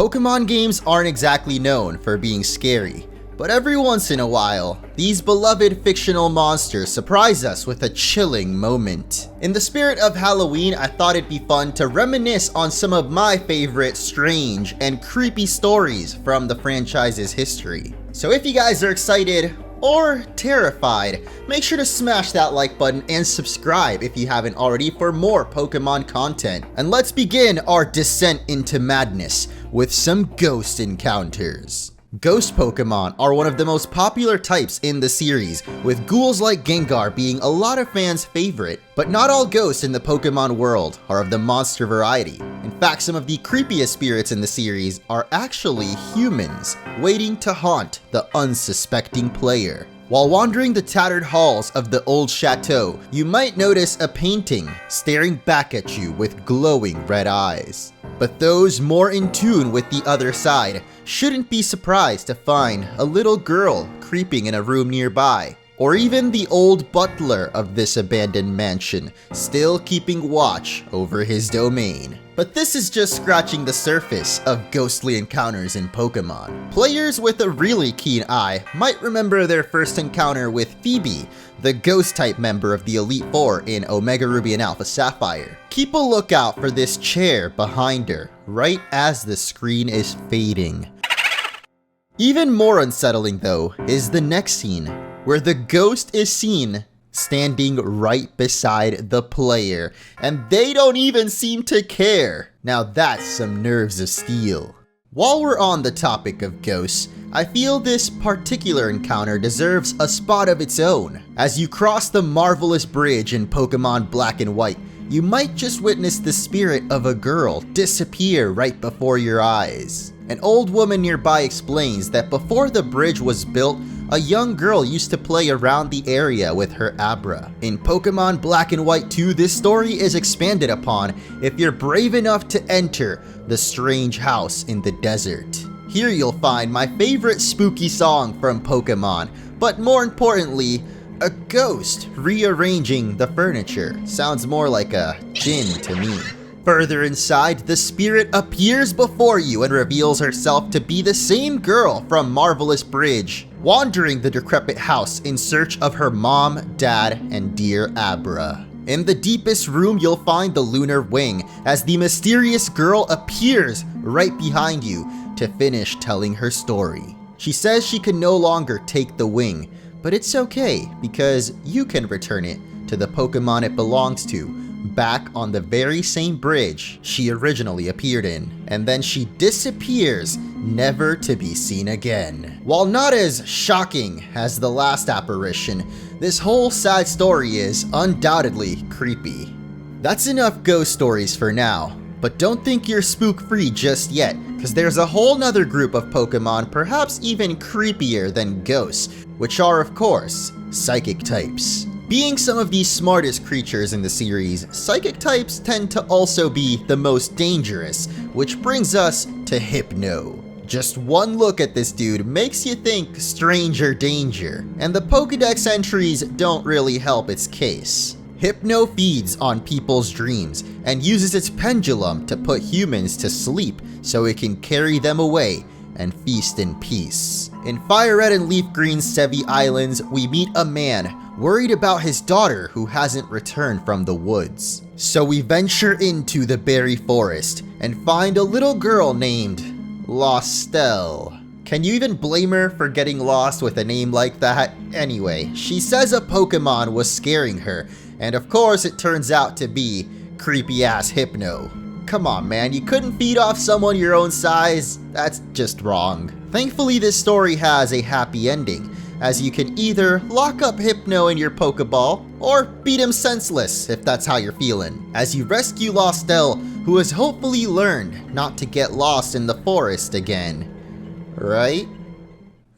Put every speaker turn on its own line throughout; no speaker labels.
Pokemon games aren't exactly known for being scary, but every once in a while, these beloved fictional monsters surprise us with a chilling moment. In the spirit of Halloween, I thought it'd be fun to reminisce on some of my favorite strange and creepy stories from the franchise's history. So if you guys are excited or terrified, make sure to smash that like button and subscribe if you haven't already for more Pokemon content. And let's begin our descent into madness with some ghost encounters. Ghost Pokemon are one of the most popular types in the series, with ghouls like Gengar being a lot of fans' favorite. But not all ghosts in the Pokemon world are of the monster variety. In fact, some of the creepiest spirits in the series are actually humans, waiting to haunt the unsuspecting player. While wandering the tattered halls of the old chateau, you might notice a painting staring back at you with glowing red eyes. But those more in tune with the other side shouldn't be surprised to find a little girl creeping in a room nearby, or even the old butler of this abandoned mansion still keeping watch over his domain. But this is just scratching the surface of ghostly encounters in Pokemon. Players with a really keen eye might remember their first encounter with Phoebe, the ghost-type member of the Elite Four in Omega Ruby and Alpha Sapphire. Keep a lookout for this chair behind her, right as the screen is fading. Even more unsettling though is the next scene, where the ghost is seen standing right beside the player, and they don't even seem to care. Now that's some nerves of steel. While we're on the topic of ghosts, I feel this particular encounter deserves a spot of its own. As you cross the marvelous bridge in Pokemon Black and White, you might just witness the spirit of a girl disappear right before your eyes. An old woman nearby explains that before the bridge was built, a young girl used to play around the area with her Abra. In Pokemon Black and White 2, this story is expanded upon if you're brave enough to enter the strange house in the desert. Here you'll find my favorite spooky song from Pokemon, but more importantly, a ghost rearranging the furniture. Sounds more like a djinn to me. Further inside, the spirit appears before you and reveals herself to be the same girl from Marvelous Bridge, wandering the decrepit house in search of her mom, dad, and dear Abra. In the deepest room, you'll find the Lunar Wing, as the mysterious girl appears right behind you to finish telling her story. She says she can no longer take the wing, but it's okay because you can return it to the Pokemon it belongs to, back on the very same bridge she originally appeared in, and then she disappears, never to be seen again. While not as shocking as the last apparition, this whole sad story is undoubtedly creepy. That's enough ghost stories for now, but don't think you're spook-free just yet, because there's a whole nother group of Pokemon perhaps even creepier than ghosts, which are of course, psychic types. Being some of the smartest creatures in the series, psychic types tend to also be the most dangerous, which brings us to Hypno. Just one look at this dude makes you think stranger danger, and the Pokédex entries don't really help its case. Hypno feeds on people's dreams and uses its pendulum to put humans to sleep so it can carry them away and feast in peace. In Fire Red and Leaf Green Sevi Islands, we meet a man worried about his daughter who hasn't returned from the woods. So we venture into the berry forest and find a little girl named Lostelle. Can you even blame her for getting lost with a name like that? Anyway, she says a Pokemon was scaring her, and of course it turns out to be creepy-ass Hypno. Come on man, you couldn't feed off someone your own size? That's just wrong. Thankfully this story has a happy ending, as you can either lock up Hypno in your Pokeball, or beat him senseless if that's how you're feeling, as you rescue Lostelle, who has hopefully learned not to get lost in the forest again. Right?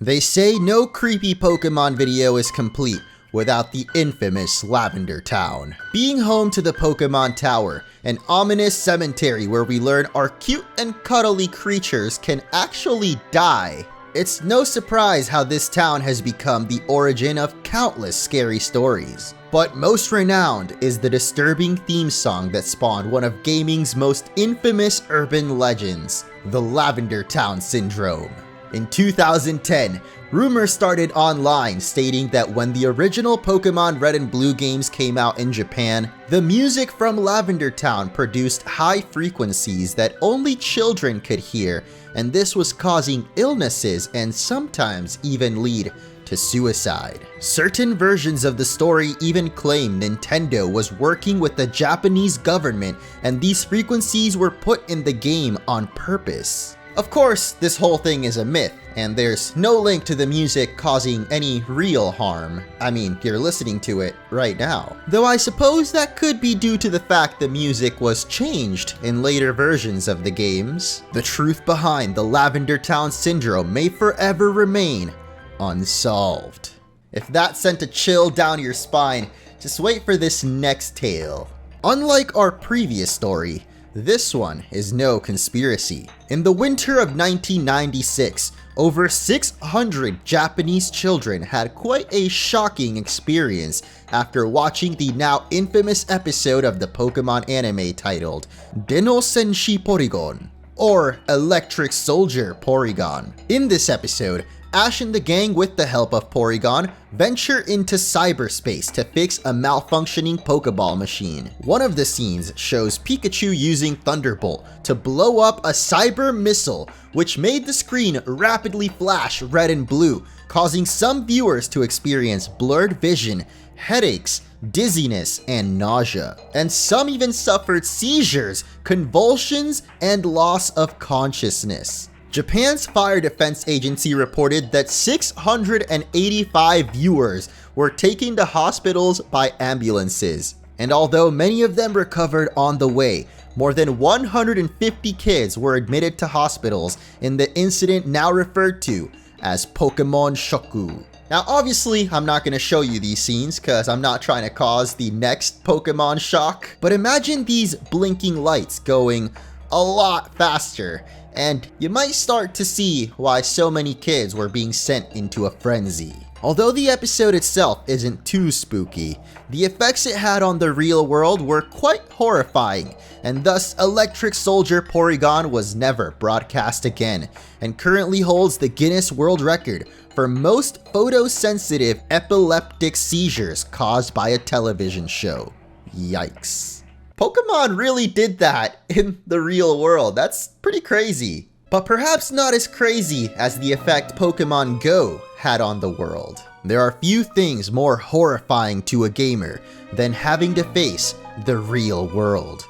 They say no creepy Pokemon video is complete without the infamous Lavender Town. Being home to the Pokemon Tower, an ominous cemetery where we learn our cute and cuddly creatures can actually die. It's no surprise how this town has become the origin of countless scary stories. But most renowned is the disturbing theme song that spawned one of gaming's most infamous urban legends, the Lavender Town Syndrome. In 2010, rumors started online stating that when the original Pokémon Red and Blue games came out in Japan, the music from Lavender Town produced high frequencies that only children could hear, and this was causing illnesses and sometimes even lead to suicide. Certain versions of the story even claim Nintendo was working with the Japanese government and these frequencies were put in the game on purpose. Of course, this whole thing is a myth, and there's no link to the music causing any real harm. I mean, you're listening to it right now. Though I suppose that could be due to the fact the music was changed in later versions of the games. The truth behind the Lavender Town Syndrome may forever remain unsolved. If that sent a chill down your spine, just wait for this next tale. Unlike our previous story, this one is no conspiracy. In the winter of 1996, over 600 Japanese children had quite a shocking experience after watching the now infamous episode of the Pokémon anime titled Deno Senshi Porygon, or Electric Soldier Porygon. In this episode, Ash and the gang, with the help of Porygon, venture into cyberspace to fix a malfunctioning Pokeball machine. One of the scenes shows Pikachu using Thunderbolt to blow up a cyber missile, which made the screen rapidly flash red and blue, causing some viewers to experience blurred vision, headaches, dizziness, and nausea. And some even suffered seizures, convulsions, and loss of consciousness. Japan's Fire Defense Agency reported that 685 viewers were taken to hospitals by ambulances, and although many of them recovered on the way, more than 150 kids were admitted to hospitals in the incident now referred to as Pokémon Shoku. Now obviously, I'm not going to show you these scenes because I'm not trying to cause the next Pokémon shock, but imagine these blinking lights going a lot faster, and you might start to see why so many kids were being sent into a frenzy. Although the episode itself isn't too spooky, the effects it had on the real world were quite horrifying, and thus Electric Soldier Porygon was never broadcast again, and currently holds the Guinness World Record for most photosensitive epileptic seizures caused by a television show. Yikes. Pokemon really did that in the real world. That's pretty crazy. But perhaps not as crazy as the effect Pokemon Go had on the world. There are few things more horrifying to a gamer than having to face the real world.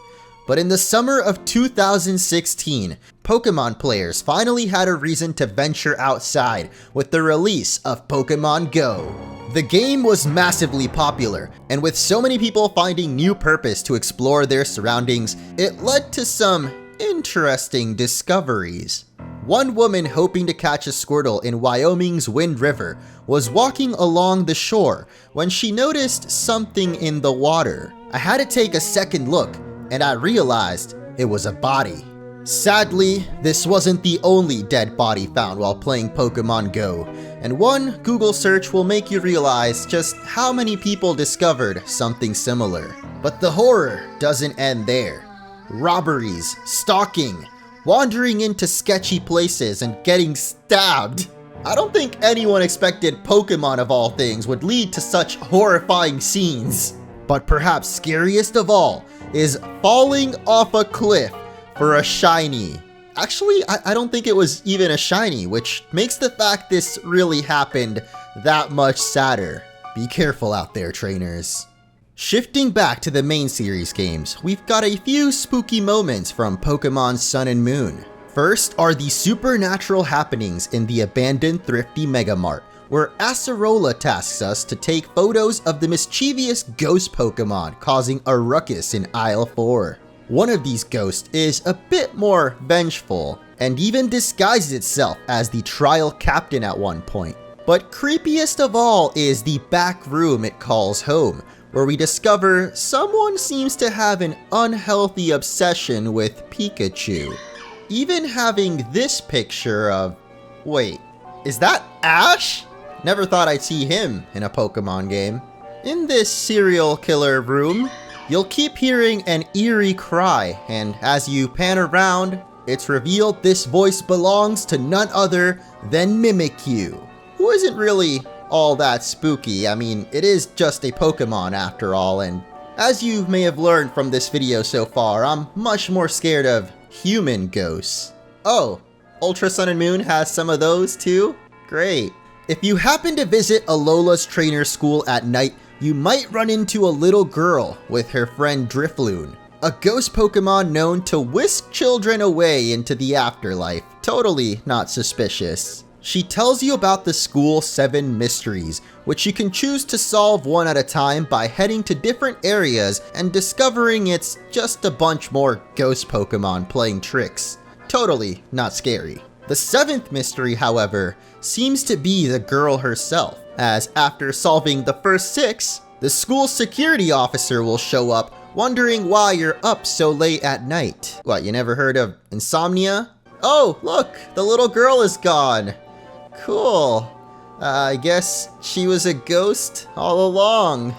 But in the summer of 2016, Pokemon players finally had a reason to venture outside with the release of Pokemon Go. The game was massively popular, and with so many people finding new purpose to explore their surroundings, it led to some interesting discoveries. One woman hoping to catch a Squirtle in Wyoming's Wind River was walking along the shore when she noticed something in the water. I had to take a second look, and I realized it was a body. Sadly, this wasn't the only dead body found while playing Pokemon Go, and one Google search will make you realize just how many people discovered something similar. But the horror doesn't end there. Robberies, stalking, wandering into sketchy places, and getting stabbed. I don't think anyone expected Pokemon of all things would lead to such horrifying scenes. But perhaps scariest of all is falling off a cliff for a shiny. Actually, I don't think it was even a shiny, which makes the fact this really happened that much sadder. Be careful out there, trainers. Shifting back to the main series games, we've got a few spooky moments from Pokemon Sun and Moon. First are the supernatural happenings in the abandoned Thrifty Mega Mart, where Acerola tasks us to take photos of the mischievous ghost Pokemon causing a ruckus in Aisle 4. One of these ghosts is a bit more vengeful, and even disguises itself as the trial captain at one point. But creepiest of all is the back room it calls home, where we discover someone seems to have an unhealthy obsession with Pikachu. Even having this picture of... wait, is that Ash? Never thought I'd see him in a Pokemon game. In this serial killer room, you'll keep hearing an eerie cry, and as you pan around, it's revealed this voice belongs to none other than Mimikyu, who isn't really all that spooky. I mean, it is just a Pokemon after all, and as you may have learned from this video so far, I'm much more scared of human ghosts. Oh, Ultra Sun and Moon has some of those too? Great. If you happen to visit Alola's trainer school at night, you might run into a little girl with her friend Drifloon, a ghost Pokemon known to whisk children away into the afterlife. Totally not suspicious. She tells you about the school's 7 mysteries, which you can choose to solve one at a time by heading to different areas and discovering it's just a bunch more ghost Pokemon playing tricks. Totally not scary. The 7th mystery, however, seems to be the girl herself, as after solving the first 6, the school security officer will show up wondering why you're up so late at night. What, you never heard of insomnia? Oh, look, the little girl is gone. Cool. I guess she was a ghost all along.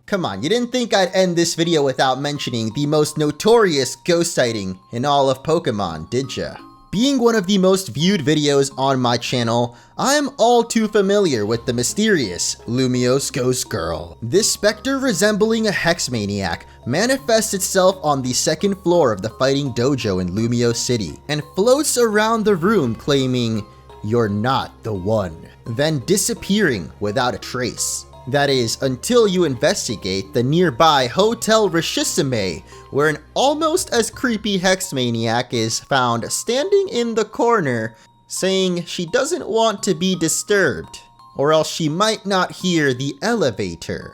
Come on, you didn't think I'd end this video without mentioning the most notorious ghost sighting in all of Pokemon, did ya? Being one of the most viewed videos on my channel, I'm all too familiar with the mysterious Lumiose Ghost Girl. This specter resembling a hex maniac manifests itself on the 2nd floor of the fighting dojo in Lumiose City and floats around the room claiming, "You're not the one," then disappearing without a trace. That is, until you investigate the nearby Hotel Rishisime, where an almost as creepy hex maniac is found standing in the corner, saying she doesn't want to be disturbed, or else she might not hear the elevator.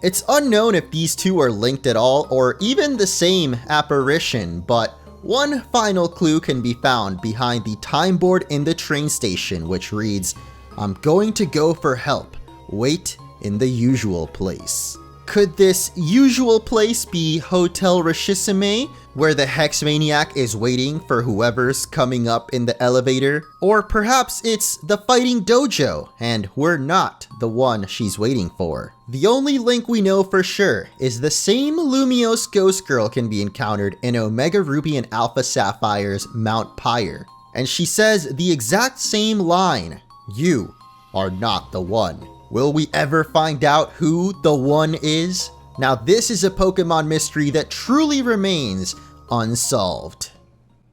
It's unknown if these two are linked at all, or even the same apparition, but one final clue can be found behind the time board in the train station, which reads, "I'm going to go for help. Wait in the usual place." Could this usual place be Hotel Rishisime, where the Hex Maniac is waiting for whoever's coming up in the elevator? Or perhaps it's the Fighting Dojo, and we're not the one she's waiting for. The only link we know for sure is the same Lumiose Ghost Girl can be encountered in Omega Ruby and Alpha Sapphire's Mount Pyre, and she says the exact same line, "You are not the one." Will we ever find out who the one is? Now this is a Pokemon mystery that truly remains unsolved.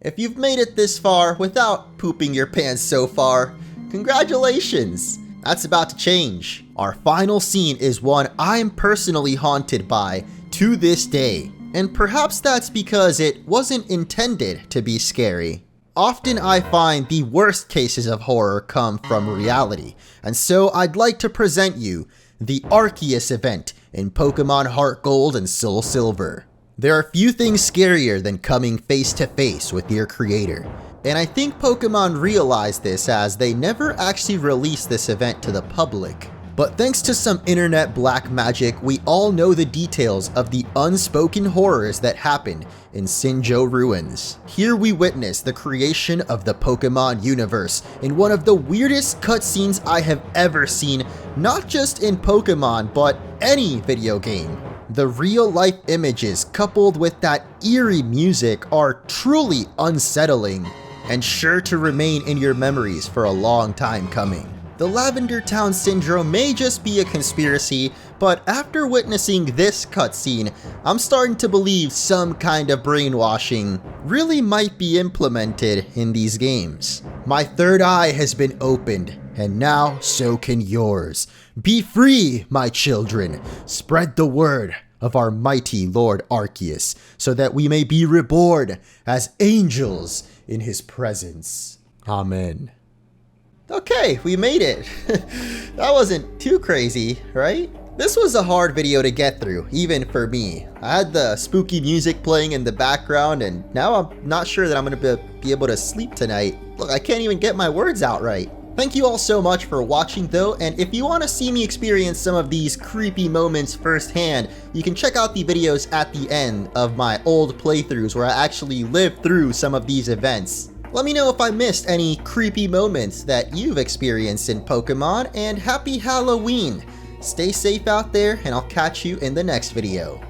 If you've made it this far without pooping your pants so far, congratulations! That's about to change. Our final scene is one I'm personally haunted by to this day, and perhaps that's because it wasn't intended to be scary. Often I find the worst cases of horror come from reality, and so I'd like to present you the Arceus event in Pokemon Heart Gold and Soul Silver. There are few things scarier than coming face to face with your creator, and I think Pokemon realized this as they never actually released this event to the public. But thanks to some internet black magic, we all know the details of the unspoken horrors that happened in Sinjoh Ruins. Here we witness the creation of the Pokemon universe in one of the weirdest cutscenes I have ever seen, not just in Pokemon, but any video game. The real-life images coupled with that eerie music are truly unsettling, and sure to remain in your memories for a long time coming. The Lavender Town Syndrome may just be a conspiracy, but after witnessing this cutscene, I'm starting to believe some kind of brainwashing really might be implemented in these games. My third eye has been opened, and now so can yours. Be free, my children. Spread the word of our mighty Lord Arceus, so that we may be reborn as angels in his presence. Amen. Okay, we made it. That wasn't too crazy, right? This was a hard video to get through, even for me. I had the spooky music playing in the background, and now I'm not sure that I'm gonna be able to sleep tonight. Look, I can't even get my words out right. Thank you all so much for watching though, and if you want to see me experience some of these creepy moments firsthand, you can check out the videos at the end of my old playthroughs where I actually lived through some of these events. Let me know if I missed any creepy moments that you've experienced in Pokemon, and happy Halloween! Stay safe out there, and I'll catch you in the next video.